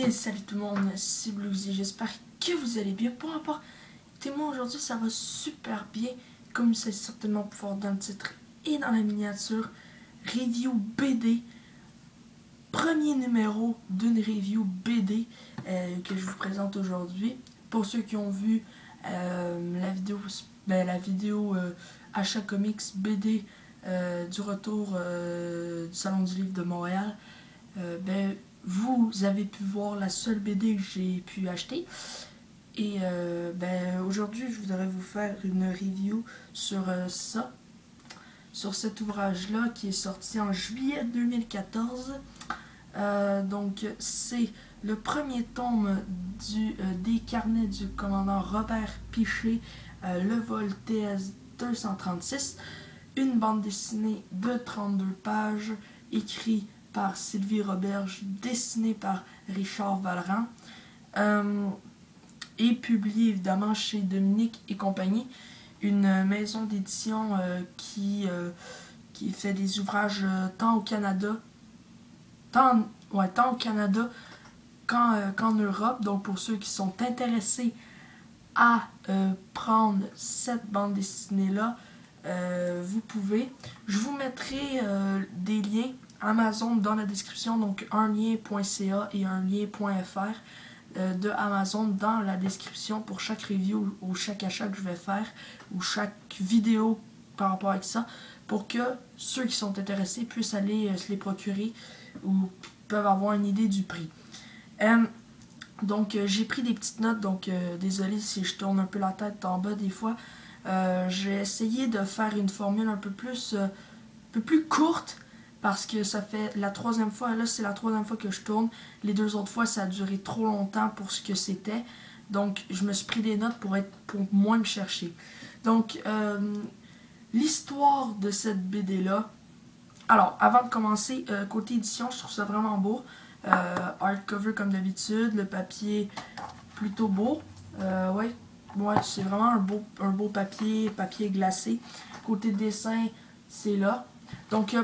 Hey, salut tout le monde, c'est Bluesy, j'espère que vous allez bien. Peu importe, écoutez-moi, aujourd'hui ça va super bien, comme c'est certainement pu voir dans le titre et dans la miniature. Review BD, premier numéro d'une review BD que je vous présente aujourd'hui. Pour ceux qui ont vu la vidéo achat comics BD du retour du Salon du Livre de Montréal, vous avez pu voir la seule BD que j'ai pu acheter. Et aujourd'hui, je voudrais vous faire une review sur ça, sur cet ouvrage-là qui est sorti en juillet 2014. Donc, c'est le premier tome des carnets du commandant Robert Piché, le vol TS 236, une bande dessinée de 32 pages, écrite par Sylvie Roberge, dessinée par Richard Valran, et publiée évidemment chez Dominique et compagnie, une maison d'édition qui fait des ouvrages tant au Canada qu'en Europe. Donc pour ceux qui sont intéressés à prendre cette bande dessinée là, vous pouvez. Je vous mettrai des liens Amazon dans la description, donc un lien.ca et un lien.fr de Amazon dans la description pour chaque review ou chaque achat que je vais faire ou chaque vidéo par rapport à ça, pour que ceux qui sont intéressés puissent aller se les procurer ou peuvent avoir une idée du prix. Donc j'ai pris des petites notes, donc désolé si je tourne un peu la tête en bas des fois. J'ai essayé de faire une formule un peu plus courte, parce que ça fait la troisième fois, là c'est la troisième fois que je tourne. Les deux autres fois ça a duré trop longtemps pour ce que c'était. Donc je me suis pris des notes pour moins me chercher. Donc l'histoire de cette BD là. Alors avant de commencer, côté édition, je trouve ça vraiment beau. Hardcover comme d'habitude, le papier plutôt beau. Ouais, c'est vraiment un beau papier glacé. Côté dessin, c'est là. Donc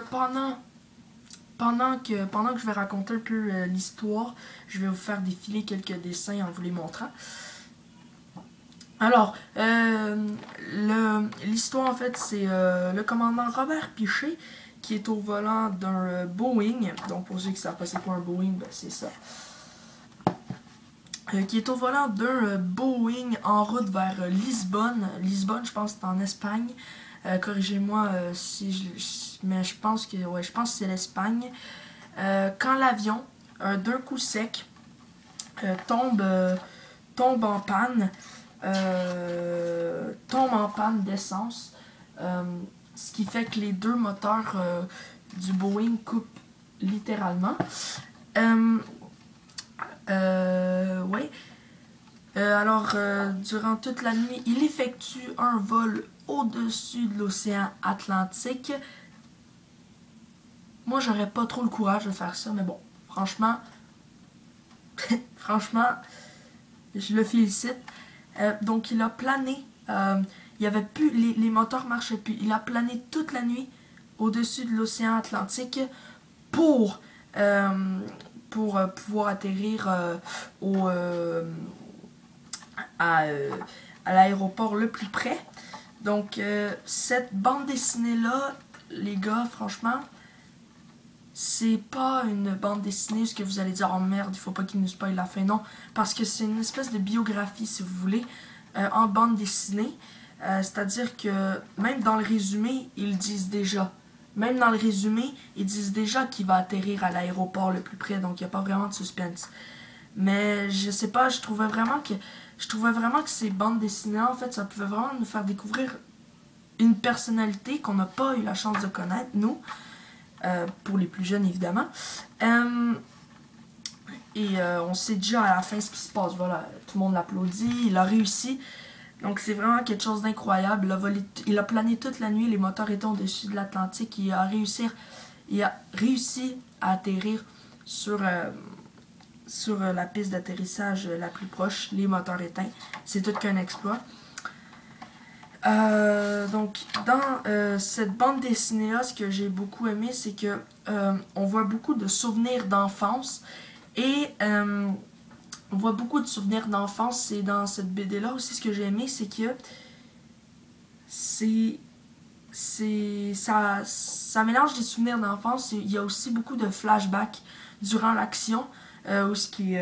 pendant que je vais raconter un peu l'histoire, je vais vous faire défiler quelques dessins en vous les montrant. Alors, l'histoire en fait, c'est le commandant Robert Piché qui est au volant d'un Boeing. Donc pour ceux qui ne savent pas c'est quoi un Boeing, c'est ça. Qui est au volant d'un Boeing en route vers Lisbonne. Lisbonne, je pense que c'est en Espagne. Corrigez-moi mais je pense que c'est l'Espagne. Quand l'avion, d'un coup sec, tombe en panne, d'essence, ce qui fait que les deux moteurs du Boeing coupent littéralement. Alors, durant toute la nuit, il effectue un vol au-dessus de l'océan Atlantique. Moi, j'aurais pas trop le courage de faire ça, mais bon, franchement, je le félicite. Donc, il a plané. Il y avait plus, les moteurs marchaient plus. Il a plané toute la nuit au-dessus de l'océan Atlantique pour pouvoir atterrir à l'aéroport le plus près. Donc, cette bande dessinée-là, les gars, franchement, c'est pas une bande dessinée ce que vous allez dire « Oh merde, il faut pas qu'il nous spoil la fin ». Non, parce que c'est une espèce de biographie, si vous voulez, en bande dessinée. C'est-à-dire que même dans le résumé, ils disent déjà. Même dans le résumé, ils disent déjà qu'il va atterrir à l'aéroport le plus près, donc il n'y a pas vraiment de suspense. Mais je sais pas, je trouvais vraiment que ces bandes dessinées, en fait, ça pouvait vraiment nous faire découvrir une personnalité qu'on n'a pas eu la chance de connaître, nous, pour les plus jeunes, évidemment. On sait déjà à la fin ce qui se passe. Voilà, tout le monde l'applaudit, il a réussi. Donc c'est vraiment quelque chose d'incroyable. Il a plané toute la nuit, les moteurs étaient au-dessus de l'Atlantique. Il a réussi à atterrir sur la piste d'atterrissage la plus proche, les moteurs éteints. C'est tout qu'un exploit. Donc dans cette bande dessinée là, ce que j'ai beaucoup aimé, c'est que on voit beaucoup de souvenirs d'enfance et on voit beaucoup de souvenirs d'enfance. Et dans cette BD-là aussi, ce que j'ai aimé, c'est que ça mélange des souvenirs d'enfance. Il y a aussi beaucoup de flashbacks durant l'action, où ce qui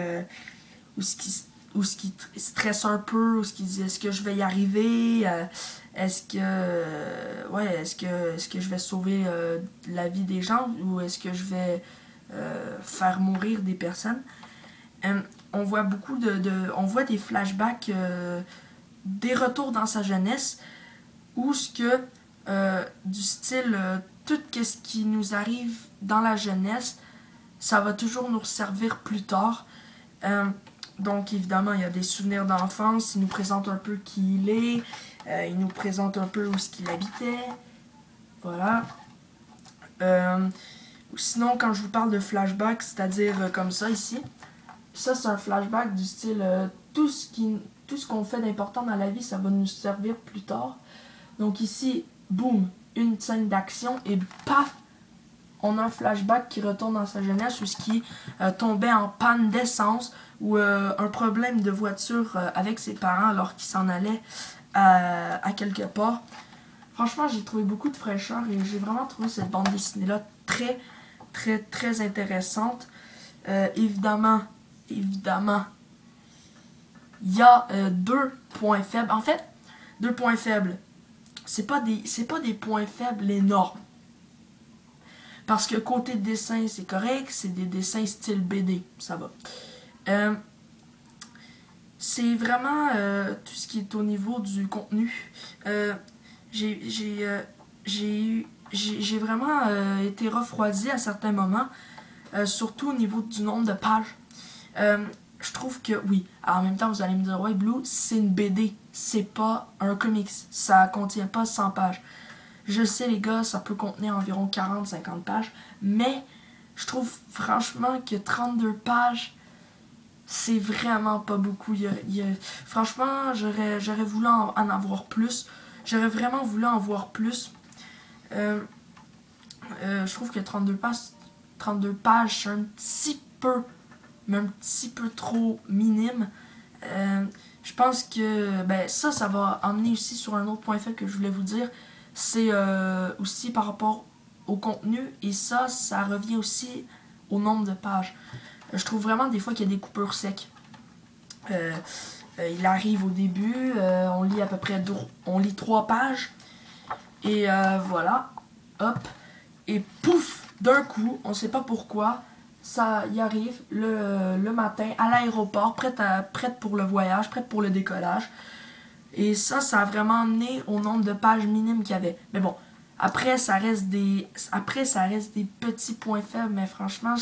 stresse un peu, où ce qui dit est-ce que je vais y arriver, est-ce que je vais sauver la vie des gens, ou est-ce que je vais faire mourir des personnes. On voit beaucoup on voit des flashbacks, des retours dans sa jeunesse, où ce que du style tout ce qui nous arrive dans la jeunesse, ça va toujours nous servir plus tard. Donc évidemment, il y a des souvenirs d'enfance, il nous présente un peu qui il est, il nous présente un peu où ce qu'il habitait. Voilà. Sinon, quand je vous parle de flashback, c'est-à-dire comme ça ici, ça c'est un flashback du style tout ce qu'on fait d'important dans la vie, ça va nous servir plus tard. Donc ici, boum, une scène d'action et paf, on a un flashback qui retourne dans sa jeunesse où ce qui tombait en panne d'essence ou un problème de voiture avec ses parents alors qu'il s'en allait à quelque part. Franchement, j'ai trouvé beaucoup de fraîcheur et j'ai vraiment trouvé cette bande dessinée-là très, très, très intéressante. Évidemment, il y a 2 points faibles. En fait, 2 points faibles. C'est pas des points faibles énormes. Parce que côté dessin, c'est correct. C'est des dessins style BD. Ça va. C'est vraiment tout ce qui est au niveau du contenu. J'ai vraiment été refroidi à certains moments. Surtout au niveau du nombre de pages. Je trouve que, oui, en même temps, vous allez me dire, ouais, Blue, c'est une BD, c'est pas un comics, ça contient pas 100 pages. Je sais, les gars, ça peut contenir environ 40-50 pages, mais je trouve franchement que 32 pages, c'est vraiment pas beaucoup. Franchement, j'aurais voulu en avoir plus. J'aurais vraiment voulu en voir plus. Je trouve que 32 pages, c'est un petit peu trop minime. Je pense que ça va emmener aussi sur un autre point faible que je voulais vous dire. C'est aussi par rapport au contenu. Et ça revient aussi au nombre de pages. Je trouve vraiment des fois qu'il y a des coupures secs. Il arrive au début, on lit à peu près 3 pages. Et voilà. Hop. Et pouf, d'un coup, on sait pas pourquoi, ça y arrive le matin à l'aéroport, prête pour le voyage, prête pour le décollage. Et ça a vraiment amené au nombre de pages minimes qu'il y avait. Mais bon, après ça reste des petits points faibles, mais franchement,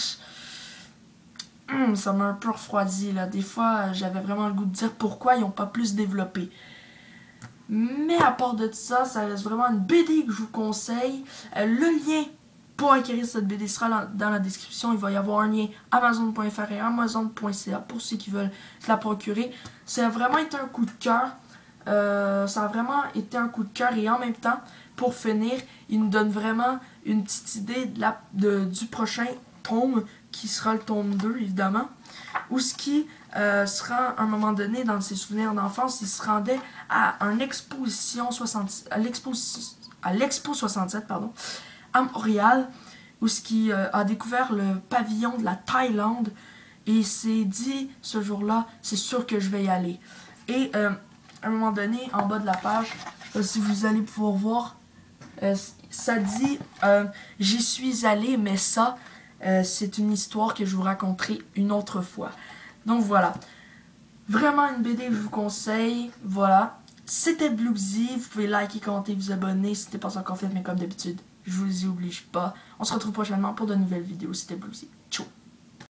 ça m'a un peu refroidi là. Des fois, j'avais vraiment le goût de dire pourquoi ils n'ont pas plus développé. Mais à part de ça reste vraiment une BD que je vous conseille. Le lien pour acquérir cette BD sera dans la description. Il va y avoir un lien Amazon.fr et Amazon.ca pour ceux qui veulent se la procurer. Ça a vraiment été un coup de cœur. Et en même temps, pour finir, il nous donne vraiment une petite idée du prochain tome, qui sera le tome 2, évidemment. Où ce qui sera, à un moment donné, dans ses souvenirs d'enfance, il se rendait à une exposition à l'Expo 67, pardon, à Montréal, où ce qui a découvert le pavillon de la Thaïlande, et il s'est dit, ce jour-là, c'est sûr que je vais y aller. Et à un moment donné, en bas de la page, je sais pas si vous allez pouvoir voir, ça dit « J'y suis allé, mais ça, c'est une histoire que je vous raconterai une autre fois. » Donc voilà, vraiment une BD que je vous conseille. Voilà, c'était Bluesy. Vous pouvez liker, commenter, vous abonner si ce n'est pas encore fait, mais comme d'habitude, je vous y oblige pas. On se retrouve prochainement pour de nouvelles vidéos. C'était Bluesy. Ciao.